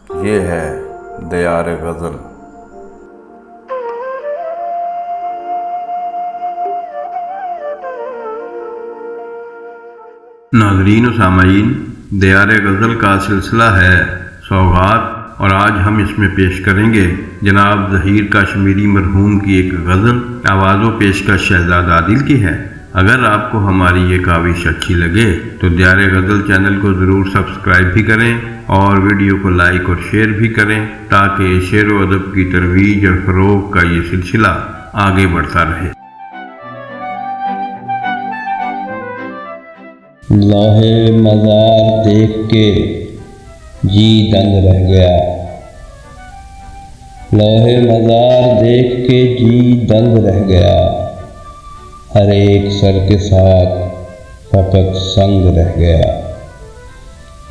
ये है दियार गज़ल। नाज़रीन व सामाईन, दियार गज़ल का सिलसिला है सौगात, और आज हम इसमें पेश करेंगे जनाब ज़हीर कश्मीरी मरहूम की एक गज़ल। आवाज़ व पेशकश शहजाद आदिल की है। अगर आपको हमारी ये काविश अच्छी लगे तो दियार गज़ल चैनल को ज़रूर सब्सक्राइब भी करें और वीडियो को लाइक और शेयर भी करें, ताकि शेर व अदब की तरवीज और फ़रोग़ का ये सिलसिला आगे बढ़ता रहे। लौहे मज़ार देख के जी दंग रह गया। लौहे मज़ार देख के जी दंग रह गया। हर एक सर के साथ फ़कत संग रह गया।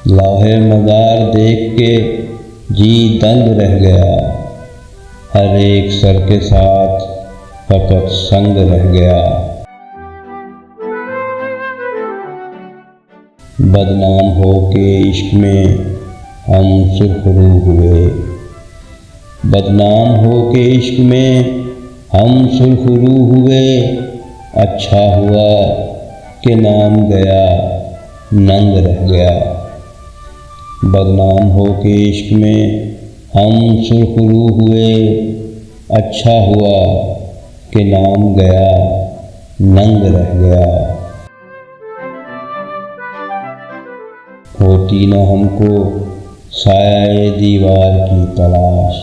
लौहे मज़ार देख के जी दंग रह गया। हर एक सर के साथ फ़कत संग रह गया। बदनाम हो के इश्क में हम सुरखरू हुए। बदनाम हो के इश्क में हम सुरखरू हुए। अच्छा हुआ कि नाम गया नंग रह गया। बदनाम हो के इश्क में हम सुरखरू हुए। अच्छा हुआ कि नाम गया नंग रह गया। होती न हमको साये दीवार की तलाश।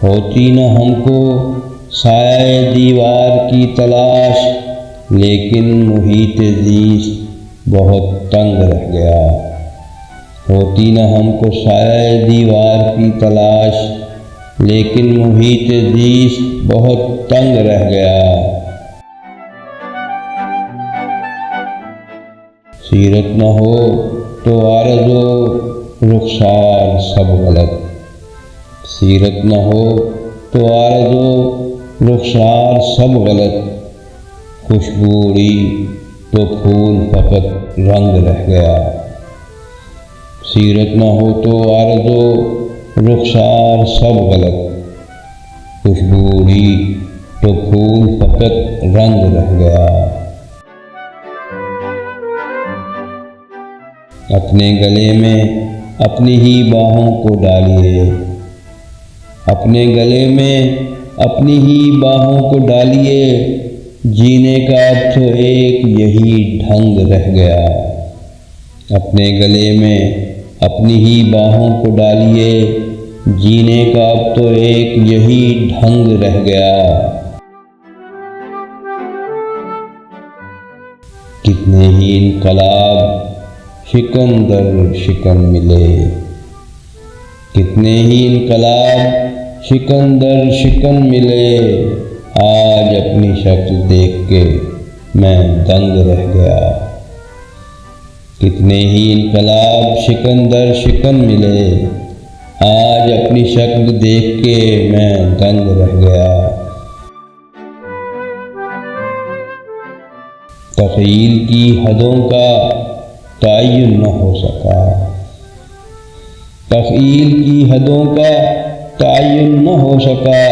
होती न हमको साये दीवार की तलाश, लेकिन मुहीत ज़ीस्त बहुत तंग रह गया। होती न हमको साये दीवार की तलाश, लेकिन मुहीत ज़ीस्त बहुत तंग रह गया। सीरत न हो तो आरज़ो रुखसार सब गलत। सीरत न हो तो आरज़ो रुखसार सब गलत। खुशबू उड़ी तो फूल फ़कत रंग रह गया। सीरत न हो तो आरज़ो रुखसार सब गलत। खुशबू उड़ी तो फूल फ़कत रंग रह गया। अपने गले में अपनी ही बाहों को डालिए। अपने गले में अपनी ही बाहों को डालिए। जीने का अब तो एक यही ढंग रह गया। अपने गले में अपनी ही बाहों को डालिए। जीने का अब तो एक यही ढंग रह गया। कितने ही इनकलाब शिकन दर शिकन मिले। कितने ही इनकलाब शिकन दर शिकन मिले। आज अपनी शक्ल देख के मैं दंग रह गया। कितने ही इनकलाब शिकन दर शिकन मिले। आज अपनी शक्ल देख के मैं दंग रह गया। तख़य्युल की हदों का तय्युन न हो सका। तख़य्युल की हदों का तय्युन न हो सका,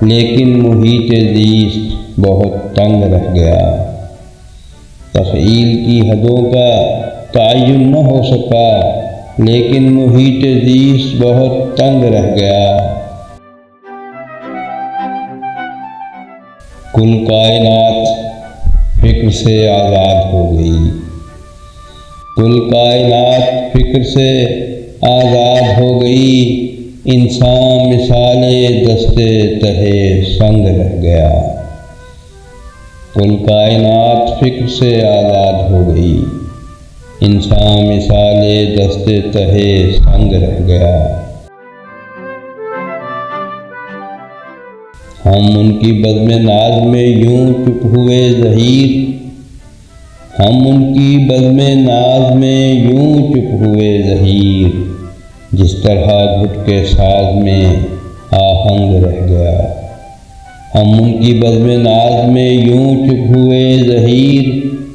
लेकिन मुहीत ज़ीस्त बहुत तंग रह गया। तख़य्युल की हदों का तय्युन न हो सका, लेकिन मुहीत ज़ीस्त बहुत तंग रह गया। कुल कायनात फ़िक्र से आज़ाद हो गई। कुल कायनात फ़िक्र से आज़ाद हो गई। इंसान मिसाले दस्ते तहे संग रह गया। कुल कायनात फ़िक्र से आज़ाद हो गई। इंसान मिसाले दस्ते तहे संग रह गया। हम उनकी बज़्म नाज़ में यूं चुप हुए ज़हीर। हम उनकी बज़्म नाज़ में यूं चुप हुए ज़हीर। जिस तरह घुट के साज में आहंग रह गया। हम उनकी बज़्म नाज़ में यूं चुप हुए ज़हीर।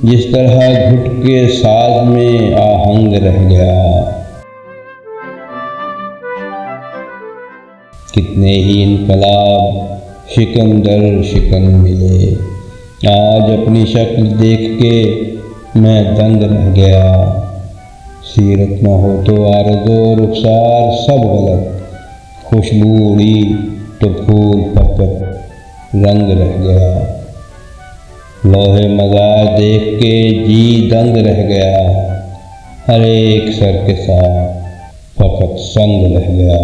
जिस तरह घुट के साज में आहंग रह गया। कितने ही इनकलाब सिकंदर शिकन मिले। आज अपनी शक्ल देख के मैं दंग रह गया। सीरत न हो तो आरज़ो रुखसार सब गलत, खुशबू उड़ी तो फूल फकत रंग रह गया। लोहे मज़ार देख के जी दंग रह गया, हर एक सर के साथ फकत संग रह गया।